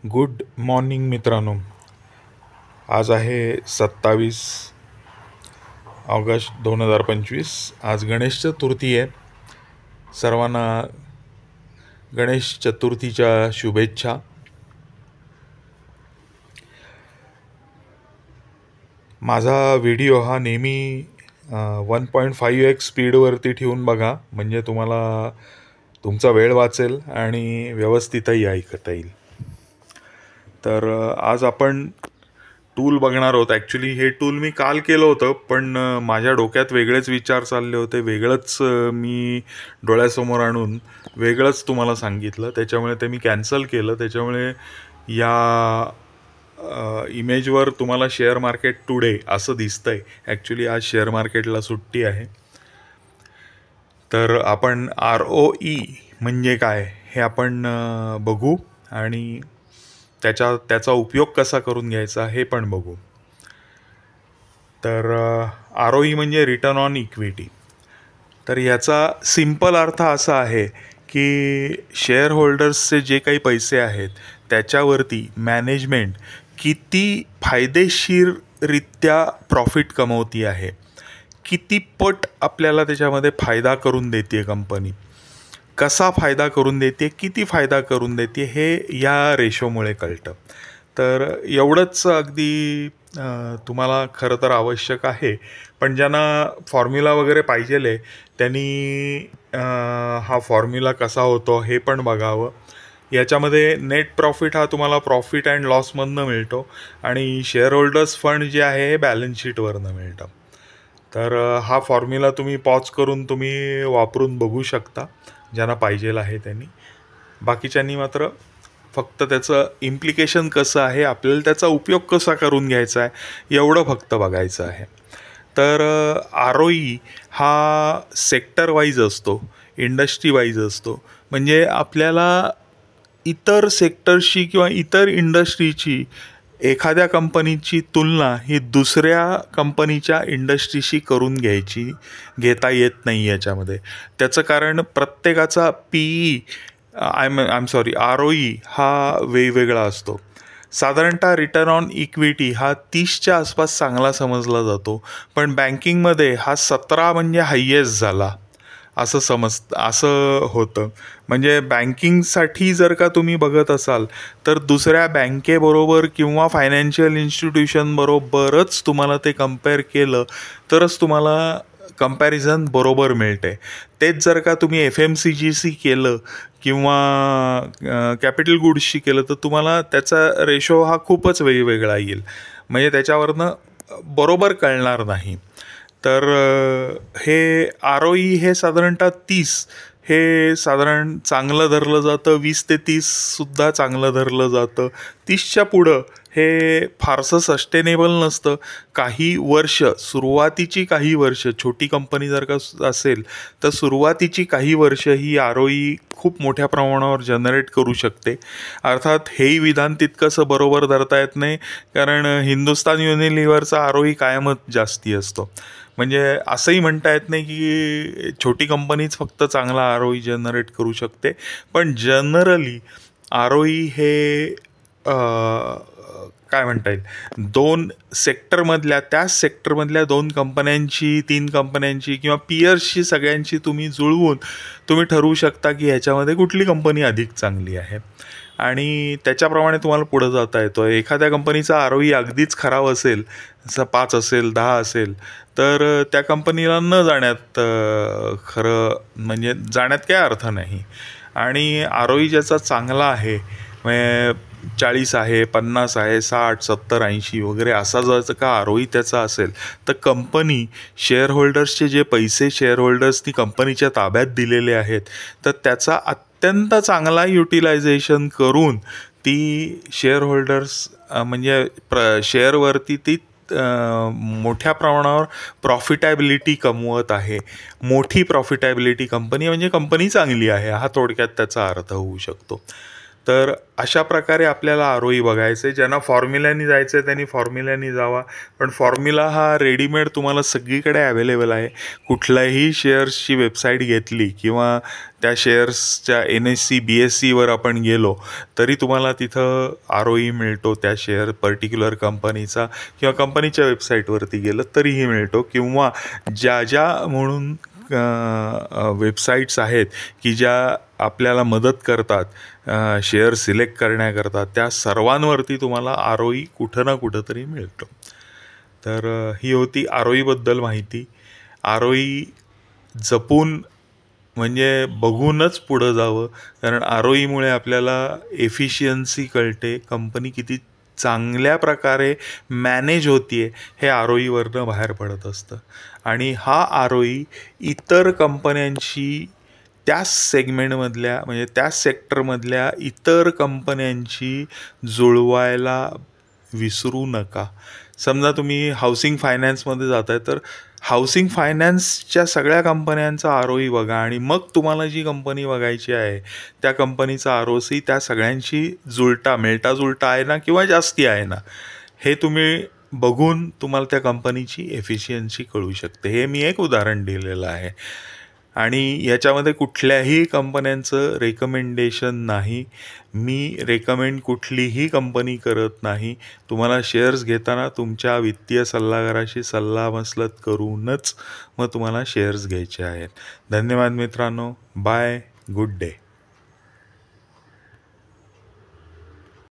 Good morning मित्रांनो. आज आहे 27 ऑगस्ट 2025. आज गणेश चतुर्थी आहे. सर्वांना गणेश चतुर्थीच्या शुभेच्छा. माझा व्हिडिओ हा नेहमी 1.5x स्पीडवरती ठेवून बघा, म्हणजे तुम्हाला तुमचा वेळ वाचेल आणि व्यवस्थितही ऐकता येईल. तर आज आपण टूल बघणार आहोत. ॲक्च्युली हे टूल मी काल केलं होतं, पण माझ्या डोक्यात वेगळेच विचार चालले होते, वेगळंच मी डोळ्यासमोर आणून वेगळंच तुम्हाला सांगितलं, त्याच्यामुळे ते मी कॅन्सल केलं. त्याच्यामुळे या इमेजवर तुम्हाला शेअर मार्केट टुडे असं दिसतंय. ॲक्च्युली आज शेअर मार्केटला सुट्टी आहे. तर आपण ROE म्हणजे काय हे आपण बघू आणि त्याचा उपयोग कसा करून घ्यायचा हे पण बघू. तर ROE म्हणजे रिटर्न ऑन इक्विटी. तर ह्याचा सिंपल अर्थ असा आहे की शेअर होल्डर्सचे जे काही पैसे आहेत त्याच्यावरती मॅनेजमेंट किती फायदेशीररित्या प्रॉफिट कमवती आहे, किती पट आपल्याला त्याच्यामध्ये फायदा करून देते कंपनी, कसा फायदा करून देते, किती फायदा करून देते, हे या रेशोमुळे कळतं. तर एवढंच अगदी तुम्हाला खरं तर आवश्यक आहे. पण ज्यांना फॉर्म्युला वगैरे पाहिजेल आहे त्यांनी हा फॉर्म्युला कसा होतो हे पण बघावं. याच्यामध्ये नेट प्रॉफिट हा तुम्हाला प्रॉफिट अँड लॉसमधनं मिळतो आणि शेअर होल्डर्स फंड जे आहे हे बॅलन्स शीटवरनं मिळतं. तर हा फॉर्म्युला तुम्ही पॉज करून तुम्ही वापरून बघू शकता ज्यांना पाहिजेल आहे त्यांनी. बाकीच्यांनी मात्र फक्त त्याचं इम्प्लिकेशन कसं आहे, आपल्याला त्याचा उपयोग कसा करून घ्यायचा आहे एवढं फक्त बघायचं आहे. तर ROE हा सेक्टर वाईज असतो, इंडस्ट्री वाईज असतो. म्हणजे आपल्याला इतर सेक्टरशी किंवा इतर इंडस्ट्रीची एखाद्या कंपनीची तुलना ही दुसऱ्या कंपनीच्या इंडस्ट्रीशी करून घेता येत नाही याच्यामध्ये. त्याचं कारण प्रत्येकाचा ROE हा वेगवेगळा असतो. साधारणतः रिटर्न ऑन इक्विटी हा 30च्या आसपास चांगला समजला जातो, पण बँकिंगमध्ये हा 17 म्हणजे हायेस्ट झाला असं होतं. म्हणजे बँकिंगसाठी जर का तुम्ही बघत असाल तर दुसऱ्या बँकेबरोबर किंवा फायनान्शियल इन्स्टिट्यूशनबरोबरच तुम्हाला ते कम्पेअर केलं तरच तुम्हाला कंपॅरिझन बरोबर मिळते. तेच जर का तुम्ही FMCGशी केलं किंवा कॅपिटल गुड्सशी केलं तर तुम्हाला त्याचा रेशो हा खूपच वेगवेगळा येईल, म्हणजे त्याच्यावरनं बरोबर कळणार नाही. तर हे ROE हे साधारणतः 30 हे साधारण चांगलं धरलं जातं. 20 ते 30सुद्धा चांगलं धरलं जातं. 30च्या पुढं हे फारसं सस्टेनेबल नसतं. सुरुवातीची काही वर्ष छोटी कंपनी जर का असेल तर सुरुवातीची काही वर्ष ही ROE खूप मोठ्या प्रमाणावर जनरेट करू शकते. अर्थात हेही विधान तितकंसं बरोबर धरता येत नाही, कारण हिंदुस्तान युनिलिव्हरचा ROE कायमच जास्ती असतो. म्हणजे असंही म्हणता येत नाही की छोटी कंपनीच फक्त चांगला ROE जनरेट करू शकते. पण जनरली ROE हे काय म्हणता येईल, त्याच सेक्टरमधल्या 2 कंपन्यांची 3 कंपन्यांची किंवा पियर्सची सगळ्यांची तुम्ही जुळवून तुम्ही ठरवू शकता की ह्याच्यामध्ये कुठली कंपनी अधिक चांगली आहे आणि त्याच्याप्रमाणे तुम्हाला पुढं जाता येतो. एखाद्या कंपनीचा ROE अगदीच खराब असेल, जसं 5 असेल 10 असेल, तर त्या कंपनीला न जाण्यात जाण्यात काय अर्थ नाही. आणि ROE ज्याचा चांगला आहे, म्हणजे 40 आहे, 50 आहे, 60, 70, 80 वगैरे असा जर का ROE त्याचा असेल तर कंपनी शेअर होल्डर्सचे जे पैसे शेअर होल्डर्सनी कंपनीच्या ताब्यात दिलेले आहेत तर त्याचा अत्यंत चांगला युटिलायझेशन करून ती शेअर होल्डर्स म्हणजे शेअरवरती ती मोठ्या प्रमाणावर प्रॉफिटॅबिलिटी कमवत आहे. मोठी प्रॉफिटॅबिलिटी कंपनी म्हणजे कंपनी चांगली आहे, हा थोडक्यात त्याचा अर्थ होऊ शकतो. तर अशा प्रकारे आपल्याला ROE बघायचं आहे. ज्यांना फॉर्म्युल्यानी जायचं आहे त्यांनी फॉर्म्युल्यानी जावा, पण फॉर्म्युला हा रेडीमेड तुम्हाला सगळीकडे अवेलेबल आहे. कुठल्याही शेअर्सची वेबसाईट घेतली किंवा त्या शेअर्सच्या NSE BSEवर आपण गेलो तरी तुम्हाला तिथं ROE मिळतो त्या शेअर पर्टिक्युलर कंपनीचा, किंवा कंपनीच्या वेबसाईटवरती गेलं तरीही मिळतो, किंवा ज्या म्हणून वेबसाईट्स आहेत की ज्या आपल्याला मदत करतात शेअर सिलेक्ट करण्याकरता, त्या सर्वांवरती तुम्हाला ROE कुठं ना कुठं तरी मिळतो. तर ही होती ROEबद्दल माहिती. ROE जपून म्हणजे बघूनच पुढं जावं, कारण ROEमुळे आपल्याला एफिशियन्सी कळते, कंपनी किती चांगल्या प्रकारे मॅनेज होतीये हे ROEवरनं बाहेर पडत असतं. आणि हा ROE इतर कंपन्यांशी त्याच सेगमेंटमधल्या म्हणजे त्याच सेक्टरमधल्या इतर कंपन्यांशी जुळवायला विसरू नका. समजा तुम्ही हाऊसिंग फायनान्समध्ये जाताय तर हाऊसिंग फायनान्सच्या सगळ्या कंपन्यांचा ROE बघा आणि मग तुम्हाला जी कंपनी बघायची आहे त्या कंपनीचा ROC त्या सगळ्यांशी मिळता आहे ना किंवा जास्ती आहे ना, हे तुम्ही बघून तुम्हाला त्या कंपनीची एफिशियन्सी कळू शकते. हे मी एक उदाहरण दिलेलं आहे आणि याच्यामध्ये कुठल्याही कंपन्यांचं रेकमेंडेशन नाही. मी रेकमेंड कुठलीही कंपनी करत नाही. तुम्हाला शेअर्स घेताना तुमच्या वित्तीय सल्लागाराशी सल्लामसलत करूनच मग तुम्हाला शेअर्स घ्यायचे आहेत. धन्यवाद मित्रांनो. बाय. Good day.